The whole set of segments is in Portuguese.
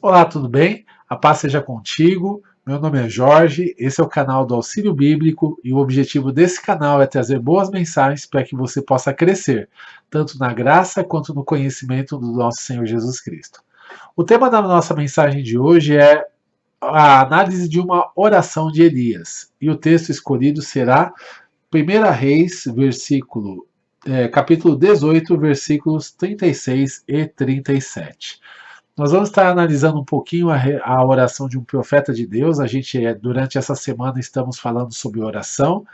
Olá, tudo bem? A paz seja contigo. Meu nome é Jorge, esse é o canal do Auxílio Bíblico e o objetivo desse canal é trazer boas mensagens para que você possa crescer, tanto na graça quanto no conhecimento do nosso Senhor Jesus Cristo. O tema da nossa mensagem de hoje é a análise de uma oração de Elias e o texto escolhido será 1 Reis, capítulo 18, versículos 36 e 37. Nós vamos estar analisando um pouquinho a oração de um profeta de Deus. Durante essa semana, estamos falando sobre oração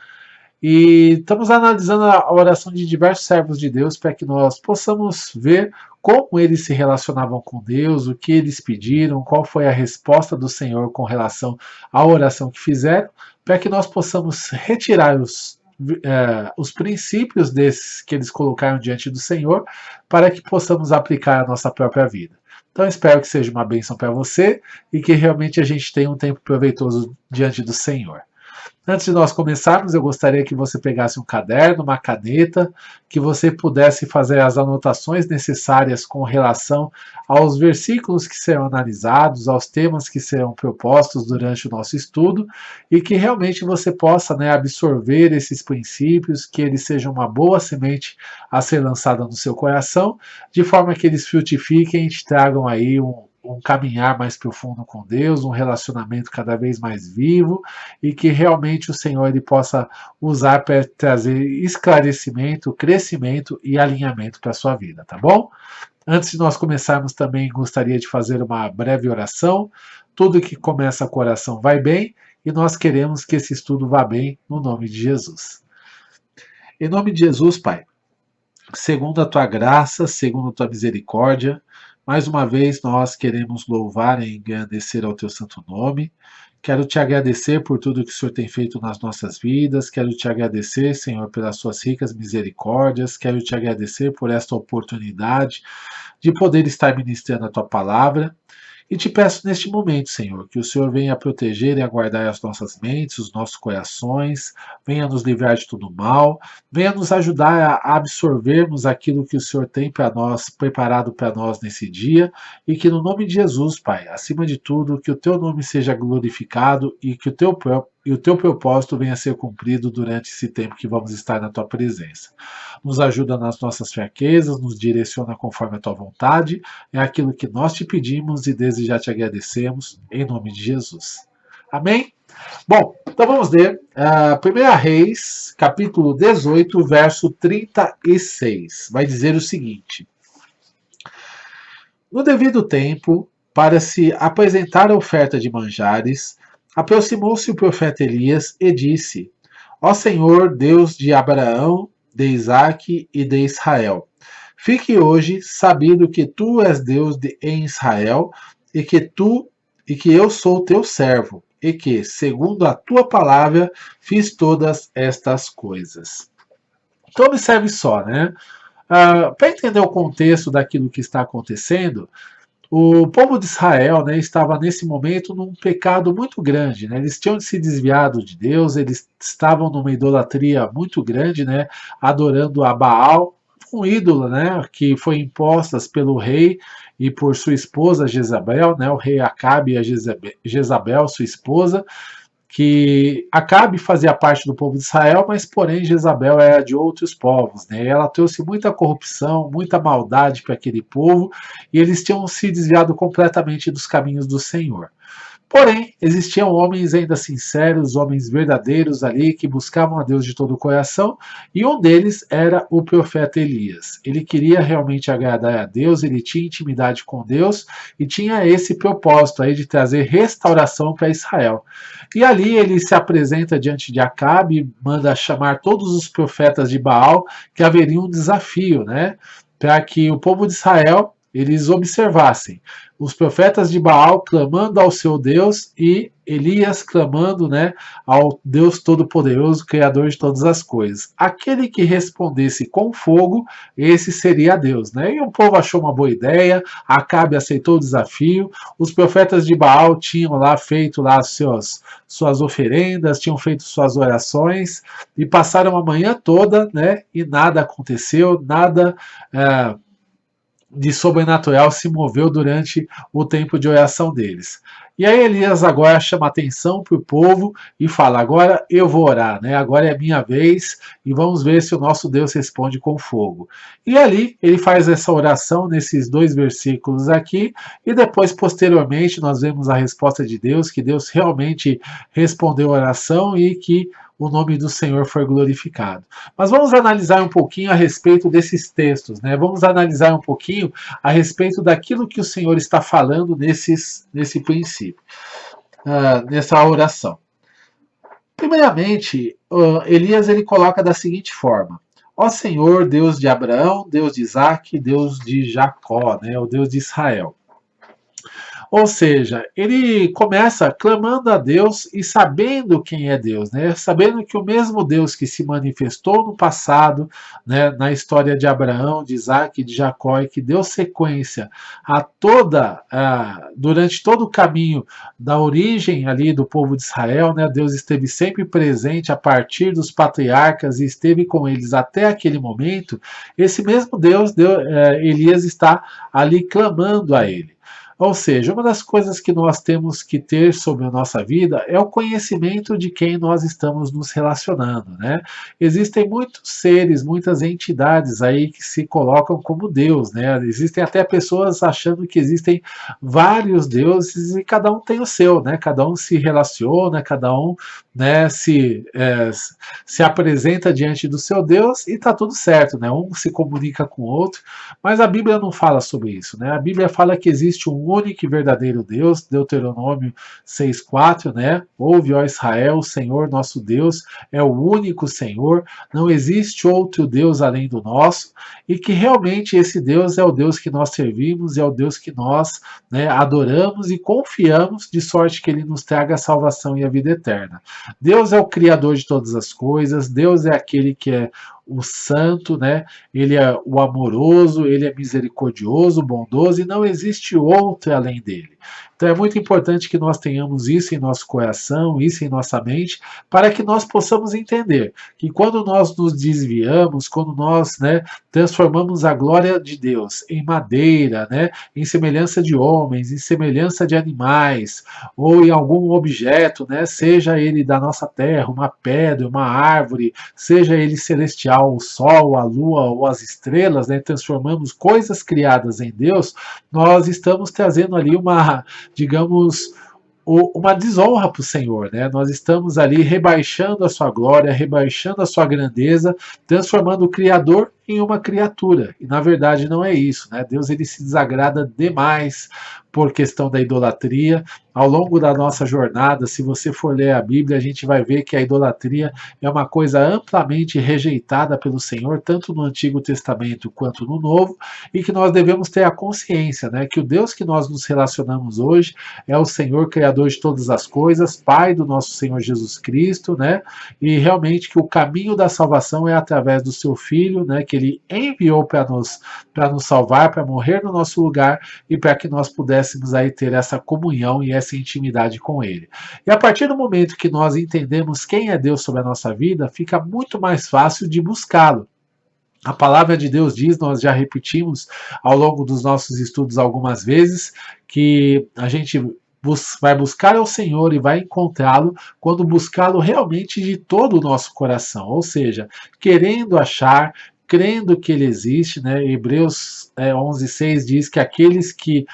e estamos analisando a oração de diversos servos de Deus para que nós possamos ver como eles se relacionavam com Deus, o que eles pediram, qual foi a resposta do Senhor com relação à oração que fizeram, para que nós possamos retirar os princípios desses que eles colocaram diante do Senhor, para que possamos aplicar a nossa própria vida. Então, espero que seja uma bênção para você e que realmente a gente tenha um tempo proveitoso diante do Senhor. Antes de nós começarmos, eu gostaria que você pegasse um caderno, uma caneta, que você pudesse fazer as anotações necessárias com relação aos versículos que serão analisados, aos temas que serão propostos durante o nosso estudo, e que realmente você possa, absorver esses princípios, que eles sejam uma boa semente a ser lançada no seu coração, de forma que eles frutifiquem e te tragam aí um caminhar mais profundo com Deus, um relacionamento cada vez mais vivo e que realmente o Senhor ele possa usar para trazer esclarecimento, crescimento e alinhamento para a sua vida, tá bom? Antes de nós começarmos também gostaria de fazer uma breve oração. Tudo que começa com oração vai bem e nós queremos que esse estudo vá bem no nome de Jesus. Em nome de Jesus, Pai, segundo a tua graça, segundo a tua misericórdia, mais uma vez nós queremos louvar e engrandecer ao teu santo nome. Quero te agradecer por tudo que o Senhor tem feito nas nossas vidas. Quero te agradecer, Senhor, pelas suas ricas misericórdias. Quero te agradecer por esta oportunidade de poder estar ministrando a tua palavra. E te peço neste momento, Senhor, que o Senhor venha proteger e aguardar as nossas mentes, os nossos corações, venha nos livrar de todo mal, venha nos ajudar a absorvermos aquilo que o Senhor tem para nós, preparado para nós nesse dia, e que no nome de Jesus, Pai, acima de tudo, que o teu nome seja glorificado e que o teu propósito venha a ser cumprido durante esse tempo que vamos estar na tua presença. Nos ajuda nas nossas fraquezas, nos direciona conforme a tua vontade, é aquilo que nós te pedimos e desde já te agradecemos, em nome de Jesus. Amém? Bom, então vamos ler 1 Reis, capítulo 18, verso 36. Vai dizer o seguinte: No devido tempo, para se apresentar a oferta de manjares, aproximou-se o profeta Elias e disse: Ó Senhor, Deus de Abraão, de Isaque e de Israel, fique hoje sabido que tu és Deus em Israel e que eu sou teu servo e que, segundo a tua palavra, fiz todas estas coisas. Então observe só, né? Para entender o contexto daquilo que está acontecendo, o povo de Israel, estava nesse momento num pecado muito grande, né? Eles tinham se desviado de Deus, eles estavam numa idolatria muito grande, né? Adorando a Baal, um ídolo, né? Que foi imposta pelo rei e por sua esposa Jezabel, né? O rei Acabe e a Jezabel, sua esposa, que Acabe fazia parte do povo de Israel, mas porém Jezabel era de outros povos, né? Ela trouxe muita corrupção, muita maldade para aquele povo, e eles tinham se desviado completamente dos caminhos do Senhor. Porém, existiam homens ainda sinceros, homens verdadeiros ali, que buscavam a Deus de todo o coração, e um deles era o profeta Elias. Ele queria realmente agradar a Deus, ele tinha intimidade com Deus, e tinha esse propósito aí de trazer restauração para Israel. E ali ele se apresenta diante de Acabe, manda chamar todos os profetas de Baal, que haveria um desafio, né? Para que o povo de Israel eles observassem os profetas de Baal clamando ao seu Deus e Elias clamando, né, ao Deus Todo-Poderoso, Criador de todas as coisas. Aquele que respondesse com fogo, esse seria Deus, né? E o povo achou uma boa ideia, Acabe aceitou o desafio, os profetas de Baal tinham lá feito lá suas oferendas, tinham feito suas orações e passaram a manhã toda, né, e nada aconteceu, de sobrenatural se moveu durante o tempo de oração deles. E aí Elias agora chama atenção para o povo e fala: agora eu vou orar, né? Agora é a minha vez e vamos ver se o nosso Deus responde com fogo. E ali ele faz essa oração nesses 2 versículos aqui e depois posteriormente nós vemos a resposta de Deus, que Deus realmente respondeu a oração e que o nome do Senhor foi glorificado. Mas vamos analisar um pouquinho a respeito desses textos, né? Vamos analisar um pouquinho a respeito daquilo que o Senhor está falando nesse princípio, nessa oração. Primeiramente, Elias ele coloca da seguinte forma: ó Senhor, Deus de Abraão, Deus de Isaac, Deus de Jacó, né? O Deus de Israel. Ou seja, ele começa clamando a Deus e sabendo quem é Deus, né? Sabendo que o mesmo Deus que se manifestou no passado, né, na história de Abraão, de Isaac e de Jacó, e que deu sequência durante todo o caminho da origem ali do povo de Israel, né? Deus esteve sempre presente a partir dos patriarcas e esteve com eles até aquele momento. Esse mesmo Deus, Elias está ali clamando a ele. Ou seja, uma das coisas que nós temos que ter sobre a nossa vida é o conhecimento de quem nós estamos nos relacionando, né? Existem muitos seres, muitas entidades aí que se colocam como Deus, né? Existem até pessoas achando que existem vários deuses e cada um tem o seu, né? Cada um se relaciona, cada um, né, se apresenta diante do seu Deus e está tudo certo, né? Um se comunica com o outro, mas a Bíblia não fala sobre isso, né? A Bíblia fala que existe um único e verdadeiro Deus, Deuteronômio 6,4, né? Ouve, ó Israel, o Senhor nosso Deus é o único Senhor, não existe outro Deus além do nosso, e que realmente esse Deus é o Deus que nós servimos, é o Deus que nós, né, adoramos e confiamos, de sorte que ele nos traga a salvação e a vida eterna. Deus é o Criador de todas as coisas, Deus é aquele que é o santo, né? Ele é o amoroso, ele é misericordioso, bondoso e não existe outro além dele. Então é muito importante que nós tenhamos isso em nosso coração, isso em nossa mente, para que nós possamos entender que quando nós nos desviamos, quando nós, né, transformamos a glória de Deus em madeira, né, em semelhança de homens, em semelhança de animais, ou em algum objeto, né, seja ele da nossa terra, uma pedra, uma árvore, seja ele celestial, o sol, a lua ou as estrelas, né, transformamos coisas criadas em Deus, nós estamos trazendo ali digamos, uma desonra para o Senhor, né? Nós estamos ali rebaixando a sua glória, rebaixando a sua grandeza, transformando o Criador em uma criatura. E na verdade não é isso, né? Deus ele se desagrada demais por questão da idolatria. Ao longo da nossa jornada, se você for ler a Bíblia, a gente vai ver que a idolatria é uma coisa amplamente rejeitada pelo Senhor, tanto no Antigo Testamento quanto no Novo, e que nós devemos ter a consciência, né, que o Deus que nós nos relacionamos hoje é o Senhor Criador de todas as coisas, Pai do nosso Senhor Jesus Cristo, né, e realmente que o caminho da salvação é através do seu Filho, né, que ele enviou para nos salvar, para morrer no nosso lugar e para que nós pudéssemos aí ter essa comunhão e essa intimidade com ele. E a partir do momento que nós entendemos quem é Deus sobre a nossa vida, fica muito mais fácil de buscá-lo. A palavra de Deus diz, nós já repetimos ao longo dos nossos estudos algumas vezes, que a gente vai buscar ao Senhor e vai encontrá-lo quando buscá-lo realmente de todo o nosso coração, ou seja, querendo achar, crendo que ele existe, né? Hebreus 11:6 diz que aqueles que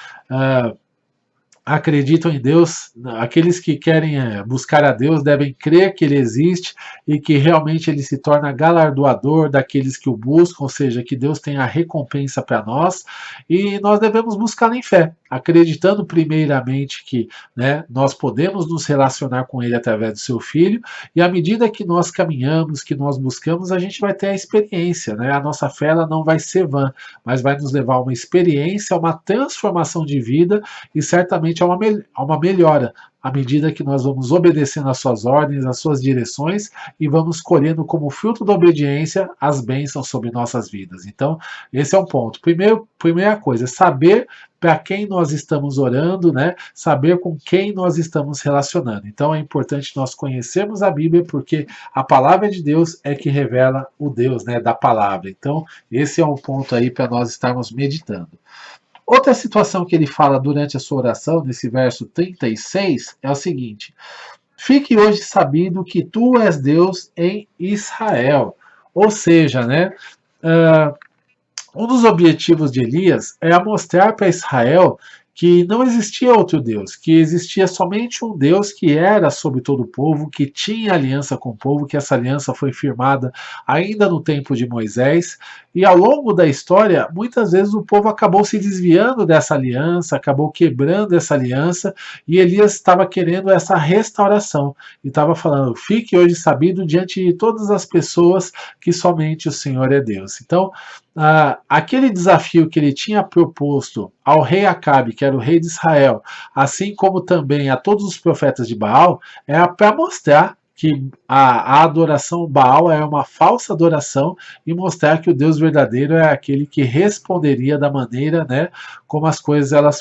acreditam em Deus, aqueles que querem buscar a Deus devem crer que ele existe e que realmente ele se torna galardoador daqueles que o buscam, ou seja, que Deus tem a recompensa para nós, e nós devemos buscá-lo em fé, acreditando primeiramente que, né, nós podemos nos relacionar com ele através do seu Filho, e à medida que nós caminhamos, que nós buscamos, a gente vai ter a experiência, né? A nossa fé ela não vai ser vã, mas vai nos levar a uma experiência, a uma transformação de vida, e certamente somente a uma melhora, à medida que nós vamos obedecendo às suas ordens, às suas direções e vamos colhendo como fruto da obediência as bênçãos sobre nossas vidas. Então, esse é um ponto. Primeira coisa, saber para quem nós estamos orando, né? Saber com quem nós estamos relacionando. Então é importante nós conhecermos a Bíblia, porque a palavra de Deus é que revela o Deus, né, da palavra. Então, esse é um ponto aí para nós estarmos meditando. Outra situação que ele fala durante a sua oração, nesse verso 36, é o seguinte: fique hoje sabido que tu és Deus em Israel. Ou seja, né, um dos objetivos de Elias era mostrar para Israel que não existia outro Deus, que existia somente um Deus que era sobre todo o povo, que tinha aliança com o povo, que essa aliança foi firmada ainda no tempo de Moisés, e ao longo da história, muitas vezes o povo acabou se desviando dessa aliança, acabou quebrando essa aliança, e Elias estava querendo essa restauração, e estava falando: fique hoje sabido diante de todas as pessoas que somente o Senhor é Deus. Então, aquele desafio que ele tinha proposto ao rei Acabe, que era o rei de Israel, assim como também a todos os profetas de Baal, era para mostrar que a adoração Baal é uma falsa adoração e mostrar que o Deus verdadeiro é aquele que responderia da maneira, né, como as coisas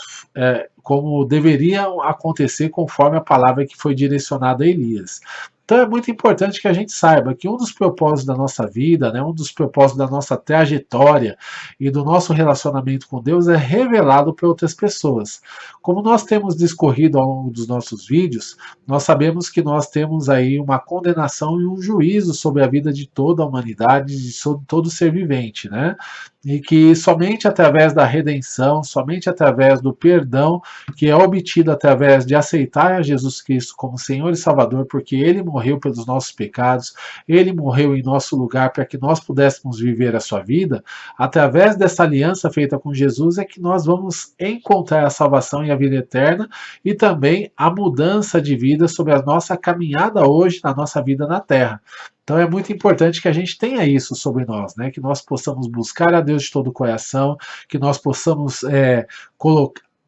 como deveriam acontecer conforme a palavra que foi direcionada a Elias. Então é muito importante que a gente saiba que um dos propósitos da nossa vida, né, um dos propósitos da nossa trajetória e do nosso relacionamento com Deus é revelado para outras pessoas. Como nós temos discorrido ao longo dos nossos vídeos, nós sabemos que nós temos aí uma condenação e um juízo sobre a vida de toda a humanidade, de todo ser vivente, né? E que somente através da redenção, somente através do perdão, que é obtido através de aceitar a Jesus Cristo como Senhor e Salvador, porque Ele morreu pelos nossos pecados, Ele morreu em nosso lugar para que nós pudéssemos viver a sua vida, através dessa aliança feita com Jesus é que nós vamos encontrar a salvação e a vida eterna e também a mudança de vida sobre a nossa caminhada hoje na nossa vida na Terra. Então é muito importante que a gente tenha isso sobre nós, né? Que nós possamos buscar a Deus de todo o coração, que nós possamos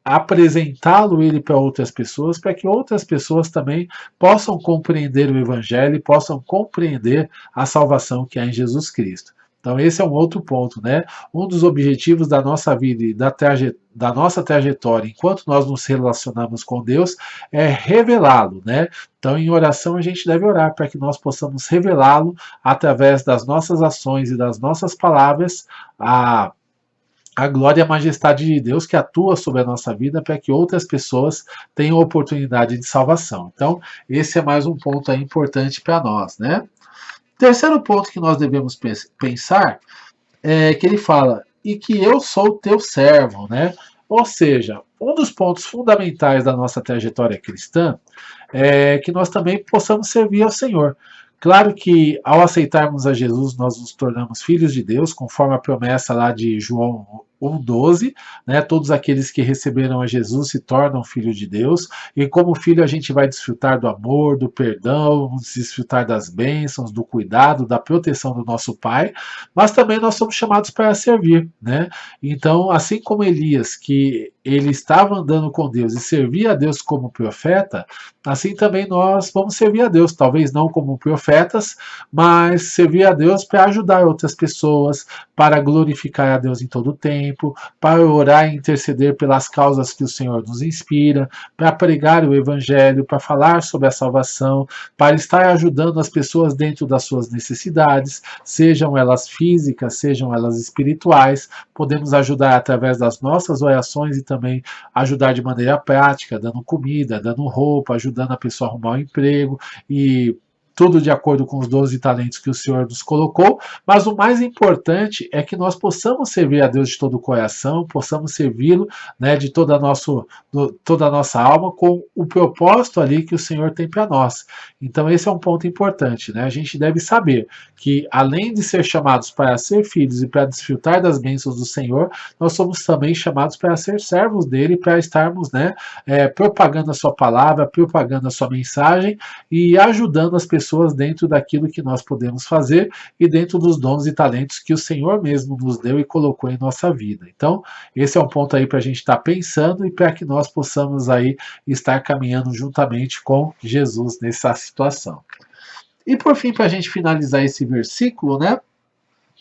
apresentá-lo ele para outras pessoas, para que outras pessoas também possam compreender o Evangelho e possam compreender a salvação que há em Jesus Cristo. Então esse é um outro ponto, né? Um dos objetivos da nossa vida e da nossa trajetória, enquanto nós nos relacionamos com Deus, é revelá-lo, né? Então em oração a gente deve orar para que nós possamos revelá-lo através das nossas ações e das nossas palavras, a glória e a majestade de Deus que atua sobre a nossa vida para que outras pessoas tenham oportunidade de salvação. Então esse é mais um ponto aí importante para nós, né? Terceiro ponto que nós devemos pensar é que ele fala: e que eu sou teu servo, né? Ou seja, um dos pontos fundamentais da nossa trajetória cristã é que nós também possamos servir ao Senhor. Claro que ao aceitarmos a Jesus, nós nos tornamos filhos de Deus, conforme a promessa lá de João 1,12, né? Todos aqueles que receberam a Jesus se tornam filhos de Deus, e como filho a gente vai desfrutar do amor, do perdão, vamos desfrutar das bênçãos, do cuidado, da proteção do nosso Pai, mas também nós somos chamados para servir, né? Então, assim como Elias, que ele estava andando com Deus e servia a Deus como profeta, assim também nós vamos servir a Deus, talvez não como profetas, mas servir a Deus para ajudar outras pessoas, para glorificar a Deus em todo o tempo, para orar e interceder pelas causas que o Senhor nos inspira, para pregar o Evangelho, para falar sobre a salvação, para estar ajudando as pessoas dentro das suas necessidades, sejam elas físicas, sejam elas espirituais. Podemos ajudar através das nossas orações e também ajudar de maneira prática, dando comida, dando roupa, ajudando a pessoa a arrumar um emprego e tudo de acordo com os 12 talentos que o Senhor nos colocou, mas o mais importante é que nós possamos servir a Deus de todo o coração, possamos servi-lo, né, de toda a nossa alma, com o propósito ali que o Senhor tem para nós. Então esse é um ponto importante, né? A gente deve saber que além de ser chamados para ser filhos e para desfrutar das bênçãos do Senhor, nós somos também chamados para ser servos dele, para estarmos, né, propagando a sua palavra, propagando a sua mensagem e ajudando as pessoas pessoas dentro daquilo que nós podemos fazer e dentro dos dons e talentos que o Senhor mesmo nos deu e colocou em nossa vida. Então, esse é um ponto aí para a gente estar pensando e para que nós possamos aí estar caminhando juntamente com Jesus nessa situação. E por fim, para a gente finalizar esse versículo, né?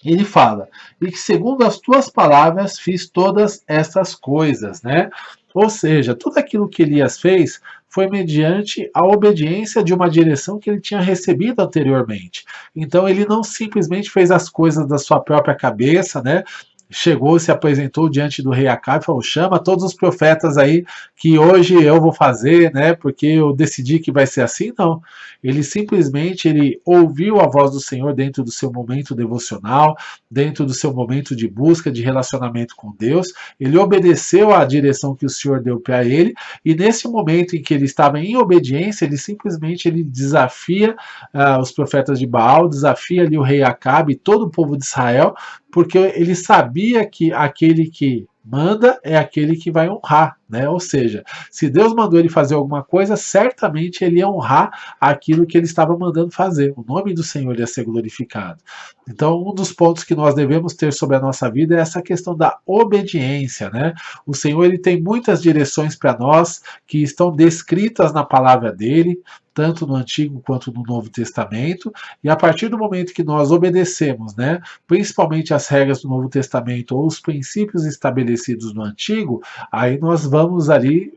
Ele fala, e que segundo as tuas palavras fiz todas essas coisas, né? Ou seja, tudo aquilo que Elias fez foi mediante a obediência de uma direção que ele tinha recebido anteriormente. Então ele não simplesmente fez as coisas da sua própria cabeça, né? Chegou, se apresentou diante do rei Acabe e falou: chama todos os profetas aí que hoje eu vou fazer, né? Porque eu decidi que vai ser assim. Não. Ele simplesmente ele ouviu a voz do Senhor dentro do seu momento devocional, dentro do seu momento de busca, de relacionamento com Deus. Ele obedeceu à direção que o Senhor deu para ele, e nesse momento em que ele estava em obediência, ele simplesmente ele desafia os profetas de Baal, desafia ali o rei Acabe e todo o povo de Israel, porque ele sabia que aquele que manda é aquele que vai honrar, né? Ou seja, se Deus mandou ele fazer alguma coisa, certamente ele ia honrar aquilo que ele estava mandando fazer. O nome do Senhor ia ser glorificado. Então, um dos pontos que nós devemos ter sobre a nossa vida é essa questão da obediência, né? O Senhor ele tem muitas direções para nós que estão descritas na palavra dele, tanto no Antigo quanto no Novo Testamento, e a partir do momento que nós obedecemos, né, principalmente as regras do Novo Testamento ou os princípios estabelecidos no Antigo, aí nós vamos ali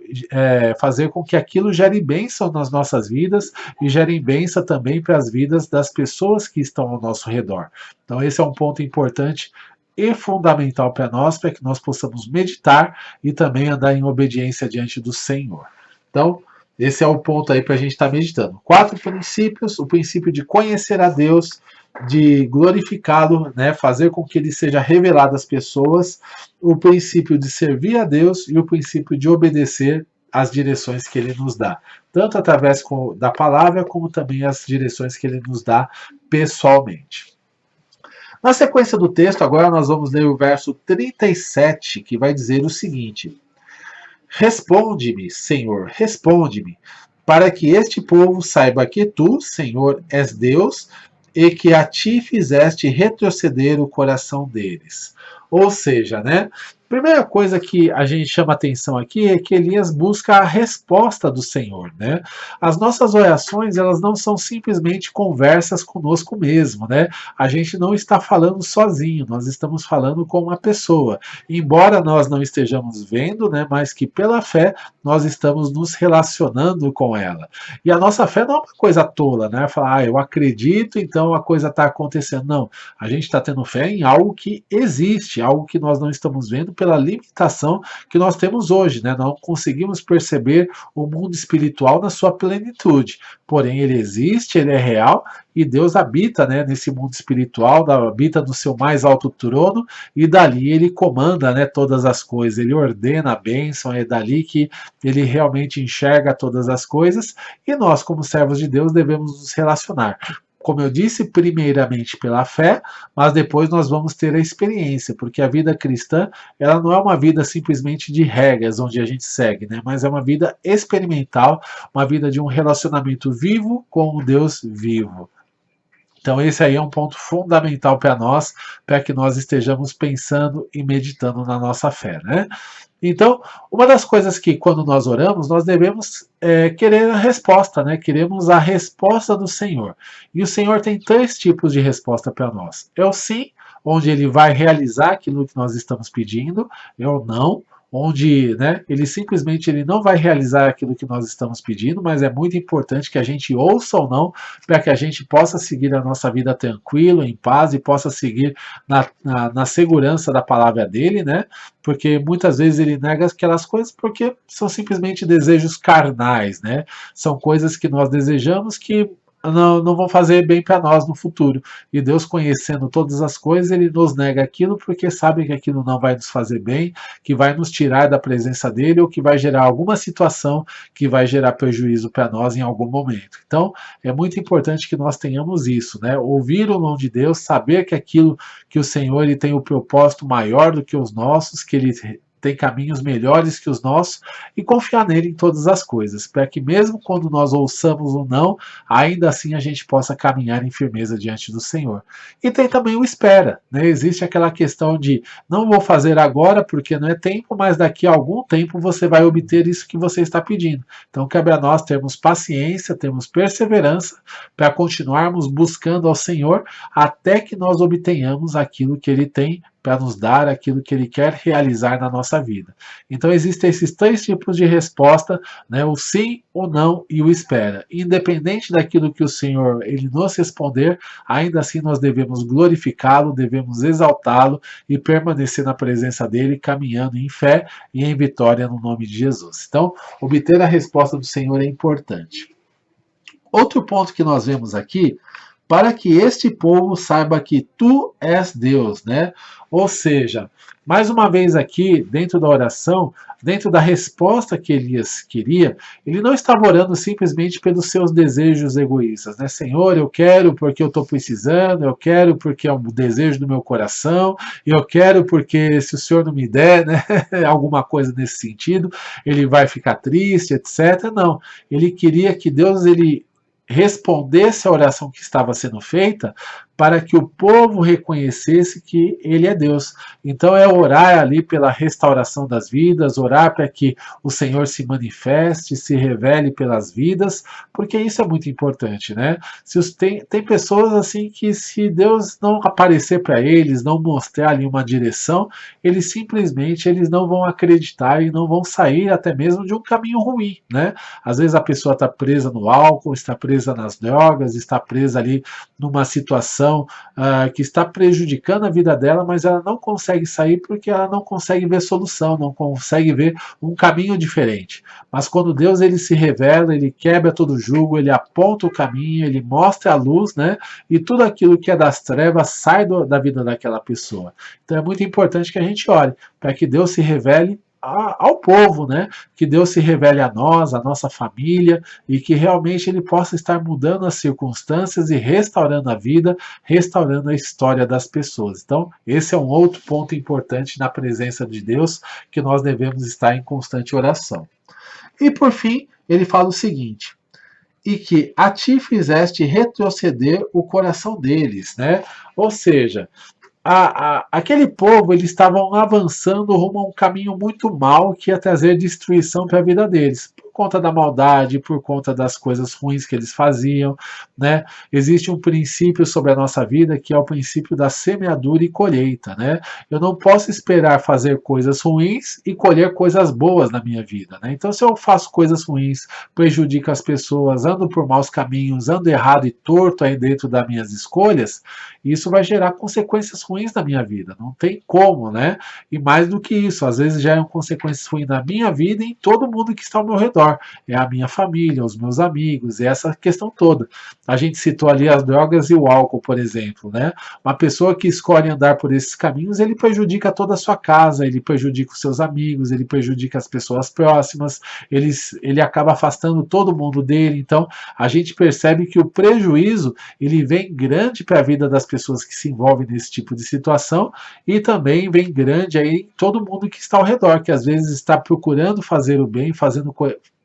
fazer com que aquilo gere bênção nas nossas vidas e gere bênção também para as vidas das pessoas que estão ao nosso redor. Então esse é um ponto importante e fundamental para nós, para que nós possamos meditar e também andar em obediência diante do Senhor. Então, esse é o ponto aí para a gente estar meditando. 4 princípios: o princípio de conhecer a Deus, de glorificá-lo, né, fazer com que ele seja revelado às pessoas, o princípio de servir a Deus e o princípio de obedecer às direções que ele nos dá, tanto através da palavra, como também as direções que ele nos dá pessoalmente. Na sequência do texto, agora nós vamos ler o verso 37, que vai dizer o seguinte: responde-me, Senhor, responde-me, para que este povo saiba que tu, Senhor, és Deus e que a ti fizeste retroceder o coração deles. Ou seja, né? Primeira coisa que a gente chama atenção aqui é que Elias busca a resposta do Senhor, né? As nossas orações, elas não são simplesmente conversas conosco mesmo, né? A gente não está falando sozinho, nós estamos falando com uma pessoa. Embora nós não estejamos vendo, né, mas que pela fé nós estamos nos relacionando com ela. E a nossa fé não é uma coisa tola, né? Falar, eu acredito, então a coisa está acontecendo. Não, a gente está tendo fé em algo que existe, algo que nós não estamos vendo pela limitação que nós temos hoje, né? Não conseguimos perceber o mundo espiritual na sua plenitude. Porém, ele existe, ele é real e Deus habita, né, nesse mundo espiritual, habita no seu mais alto trono e dali ele comanda, né, todas as coisas, ele ordena a bênção, é dali que ele realmente enxerga todas as coisas e nós, como servos de Deus, devemos nos relacionar. Como eu disse, primeiramente pela fé, mas depois nós vamos ter a experiência, porque a vida cristã, ela não é uma vida simplesmente de regras onde a gente segue, né? Mas é uma vida experimental, uma vida de um relacionamento vivo com o Deus vivo. Então esse aí é um ponto fundamental para nós, para que nós estejamos pensando e meditando na nossa fé, né? Então, uma das coisas que quando nós oramos, nós devemos querer a resposta, né? Queremos a resposta do Senhor. E o Senhor tem 3 tipos de resposta para nós. É o sim, onde ele vai realizar aquilo que nós estamos pedindo, é o não, onde, né, ele simplesmente ele não vai realizar aquilo que nós estamos pedindo, mas é muito importante que a gente ouça ou não, para que a gente possa seguir a nossa vida tranquilo, em paz, e possa seguir na segurança da palavra dele, né? Porque muitas vezes ele nega aquelas coisas porque são simplesmente desejos carnais, né? São coisas que nós desejamos que não vão fazer bem para nós no futuro. E Deus, conhecendo todas as coisas, ele nos nega aquilo porque sabe que aquilo não vai nos fazer bem, que vai nos tirar da presença dele ou que vai gerar alguma situação que vai gerar prejuízo para nós em algum momento. Então, é muito importante que nós tenhamos isso, né? Ouvir o nome de Deus, saber que aquilo que o Senhor ele tem o propósito maior do que os nossos, que ele tem caminhos melhores que os nossos, e confiar nele em todas as coisas, para que mesmo quando nós ouçamos um não, ainda assim a gente possa caminhar em firmeza diante do Senhor. E tem também o espera, né? Existe aquela questão de não vou fazer agora porque não é tempo, mas daqui a algum tempo você vai obter isso que você está pedindo. Então cabe a nós termos paciência, termos perseverança para continuarmos buscando ao Senhor até que nós obtenhamos aquilo que Ele tem para nos dar, aquilo que Ele quer realizar na nossa vida. Então existem esses três tipos de resposta, né? O sim, o não e o espera. Independente daquilo que o Senhor Ele nos responder, ainda assim nós devemos glorificá-lo, devemos exaltá-lo e permanecer na presença dEle, caminhando em fé e em vitória no nome de Jesus. Então, obter a resposta do Senhor é importante. Outro ponto que nós vemos aqui, para que este povo saiba que tu és Deus, né? Ou seja, mais uma vez aqui, dentro da oração, dentro da resposta que Elias queria, ele não estava orando simplesmente pelos seus desejos egoístas, né? Senhor, eu quero porque eu estou precisando, eu quero porque é um desejo do meu coração, eu quero porque se o Senhor não me der, né, alguma coisa nesse sentido, ele vai ficar triste, etc. Não, ele queria que Deus respondesse à oração que estava sendo feita para que o povo reconhecesse que ele é Deus. Então é orar ali pela restauração das vidas, orar para que o Senhor se manifeste, se revele pelas vidas, porque isso é muito importante, né? Tem pessoas assim que se Deus não aparecer para eles, não mostrar ali uma direção, eles não vão acreditar e não vão sair até mesmo de um caminho ruim, né? Às vezes a pessoa está presa no álcool, está presa nas drogas, está presa ali numa situação que está prejudicando a vida dela, mas ela não consegue sair porque ela não consegue ver solução, não consegue ver um caminho diferente. Mas quando Deus ele se revela, ele quebra todo o jugo, ele aponta o caminho, ele mostra a luz, né? E tudo aquilo que é das trevas sai da vida daquela pessoa. Então é muito importante que a gente ore para que Deus se revele ao povo, né? Que Deus se revele a nós, a nossa família, e que realmente Ele possa estar mudando as circunstâncias e restaurando a vida, restaurando a história das pessoas. Então, esse é um outro ponto importante na presença de Deus, que nós devemos estar em constante oração. E por fim, ele fala o seguinte: e que a ti fizeste retroceder o coração deles, né? Ou seja, aquele povo eles estavam avançando rumo a um caminho muito mau que ia trazer destruição para a vida deles, por conta da maldade, por conta das coisas ruins que eles faziam, né? Existe um princípio sobre a nossa vida que é o princípio da semeadura e colheita, né? Eu não posso esperar fazer coisas ruins e colher coisas boas na minha vida, né? Então, se eu faço coisas ruins, prejudico as pessoas, ando por maus caminhos, ando errado e torto aí dentro das minhas escolhas, isso vai gerar consequências ruins na minha vida, não tem como, né? E mais do que isso, às vezes geram consequências ruins na minha vida e em todo mundo que está ao meu redor. É a minha família, os meus amigos, é essa questão toda. A gente citou ali as drogas e o álcool, por exemplo, né? Uma pessoa que escolhe andar por esses caminhos, ele prejudica toda a sua casa, ele prejudica os seus amigos, ele prejudica as pessoas próximas, ele acaba afastando todo mundo dele. Então, a gente percebe que o prejuízo, ele vem grande para a vida das pessoas que se envolvem nesse tipo de situação e também vem grande aí em todo mundo que está ao redor, que às vezes está procurando fazer o bem,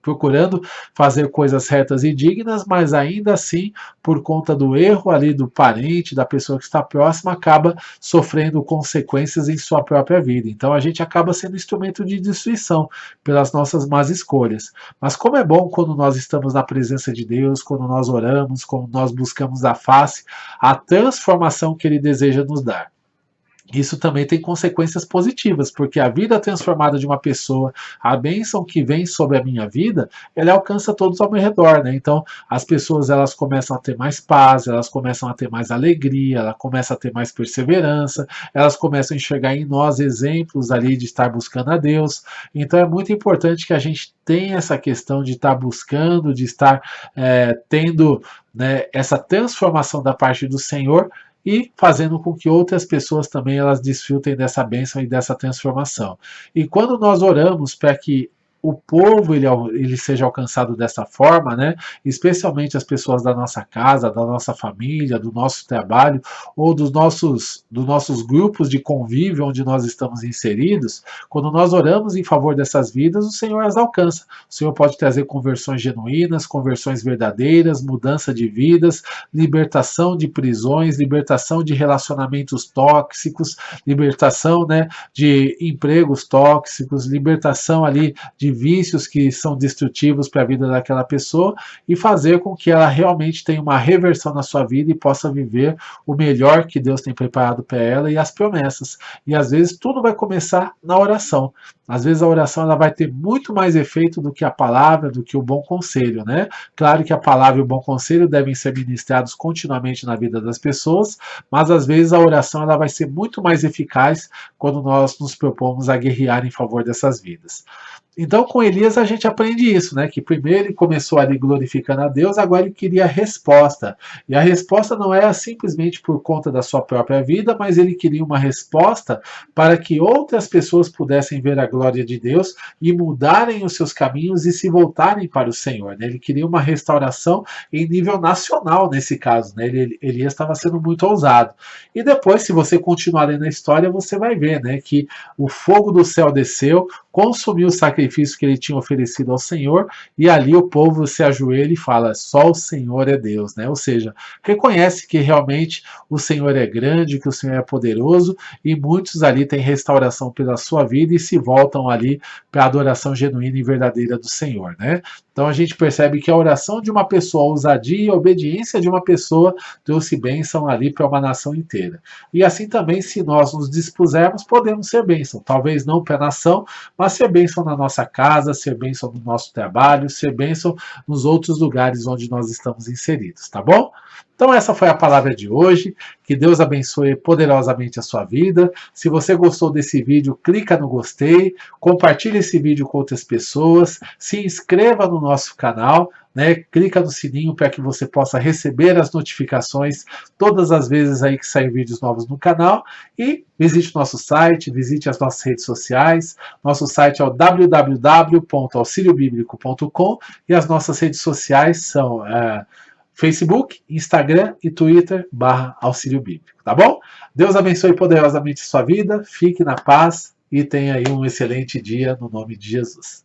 procurando fazer coisas retas e dignas, mas ainda assim, por conta do erro ali do parente, da pessoa que está próxima, acaba sofrendo consequências em sua própria vida. Então a gente acaba sendo instrumento de destruição pelas nossas más escolhas. Mas como é bom quando nós estamos na presença de Deus, quando nós oramos, quando nós buscamos a face, a transformação que Ele deseja nos dar. Isso também tem consequências positivas, porque a vida transformada de uma pessoa, a bênção que vem sobre a minha vida, ela alcança todos ao meu redor, né? Então, as pessoas elas começam a ter mais paz, elas começam a ter mais alegria, elas começam a ter mais perseverança, elas começam a enxergar em nós exemplos ali de estar buscando a Deus. Então, é muito importante que a gente tenha essa questão de estar buscando, de estar tendo, né, essa transformação da parte do Senhor, e fazendo com que outras pessoas também elas desfrutem dessa bênção e dessa transformação. E quando nós oramos para que o povo ele seja alcançado dessa forma, né? Especialmente as pessoas da nossa casa, da nossa família, do nosso trabalho ou dos nossos grupos de convívio onde nós estamos inseridos, quando nós oramos em favor dessas vidas, o Senhor as alcança. O Senhor pode trazer conversões genuínas, conversões verdadeiras, mudança de vidas, libertação de prisões, libertação de relacionamentos tóxicos, libertação, né, de empregos tóxicos, libertação ali de vícios que são destrutivos para a vida daquela pessoa e fazer com que ela realmente tenha uma reversão na sua vida e possa viver o melhor que Deus tem preparado para ela e as promessas. E às vezes tudo vai começar na oração. Às vezes a oração ela vai ter muito mais efeito do que a palavra, do que o bom conselho, né? Claro que a palavra e o bom conselho devem ser ministrados continuamente na vida das pessoas, mas às vezes a oração ela vai ser muito mais eficaz quando nós nos propomos a guerrear em favor dessas vidas. Então, com Elias a gente aprende isso, né? Que primeiro ele começou ali glorificando a Deus, agora ele queria resposta. E a resposta não era simplesmente por conta da sua própria vida, mas ele queria uma resposta para que outras pessoas pudessem ver a glória de Deus e mudarem os seus caminhos e se voltarem para o Senhor, né? Ele queria uma restauração em nível nacional nesse caso, né? Elias estava sendo muito ousado. E depois, se você continuar lendo a história, você vai ver, né? Que o fogo do céu desceu, consumiu o sacrifício que ele tinha oferecido ao Senhor, e ali o povo se ajoelha e fala: só o Senhor é Deus, né? Ou seja, reconhece que realmente o Senhor é grande, que o Senhor é poderoso, e muitos ali têm restauração pela sua vida e se voltam ali para a adoração genuína e verdadeira do Senhor, né? Então a gente percebe que a oração de uma pessoa, a ousadia e a obediência de uma pessoa trouxe bênção ali para uma nação inteira. E assim também, se nós nos dispusermos, podemos ser bênção. Talvez não para a nação, mas ser bênção na nossa casa, ser bênção no nosso trabalho, ser bênção nos outros lugares onde nós estamos inseridos, tá bom? Então essa foi a palavra de hoje. Que Deus abençoe poderosamente a sua vida. Se você gostou desse vídeo, clica no gostei, compartilhe esse vídeo com outras pessoas, se inscreva no nosso canal, né? Clica no sininho para que você possa receber as notificações todas as vezes aí que saem vídeos novos no canal e visite nosso site, visite as nossas redes sociais. Nosso site é o www.auxiliobiblico.com e as nossas redes sociais são Facebook, Instagram e Twitter /Auxílio Bíblico, tá bom? Deus abençoe poderosamente a sua vida, fique na paz e tenha aí um excelente dia no nome de Jesus.